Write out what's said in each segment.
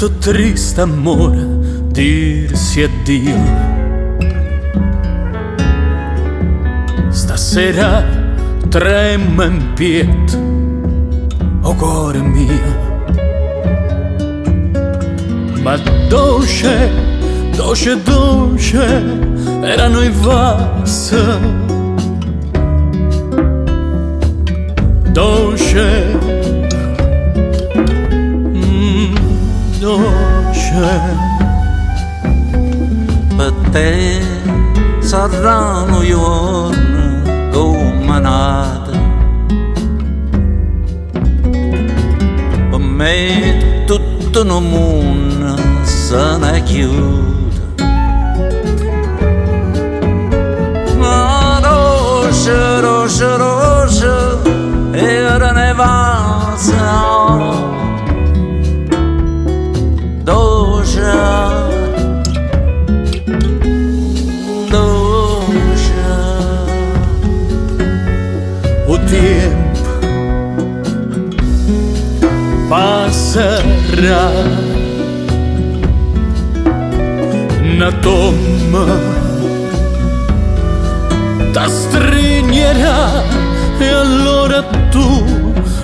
tanto triste amore dirsi addio. Stasera trema in piet, o cuore mio. Ma dolce, dolce, dolce erano i vasi. Dolce, dolce. Per te saranno giorni come nata, per me tutto il mondo se ne chiude. Ma dolce, dolce, dolce era nevasa. Dolce, dolce. O tempo passerà, una tomba t'astringerà, e allora tu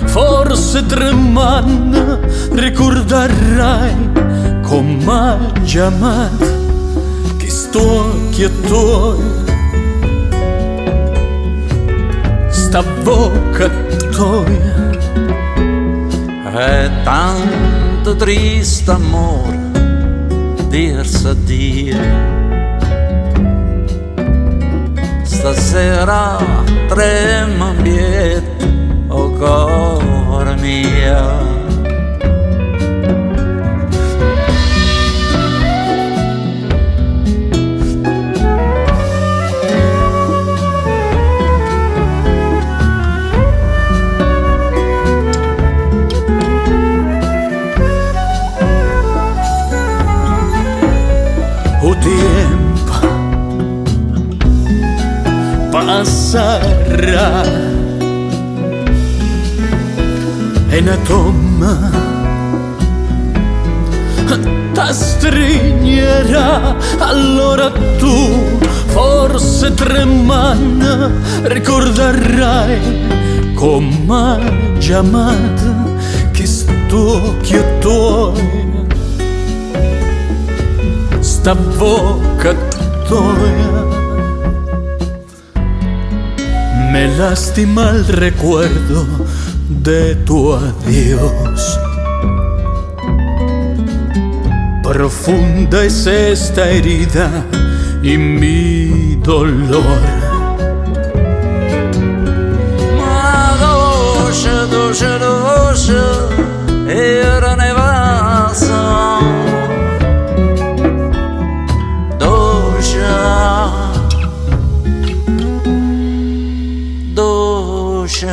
forse tremando ricorderai come chiamato che sto occhi tuoi, sta bocca tua. È tanto triste amore dirsi addio. Stasera trema bietto, o cuore mio. O tempo passerà, e una tomba t'astringerà, allora tu forse tremando ricorderai come chiamato che sto occhio tuoi, sta bocca tua. Me lastima el recuerdo de tu adiós. Profunda es esta herida y mi dolor. Ma dolce, dolce, dolce era nevasa. Dolce, dolce.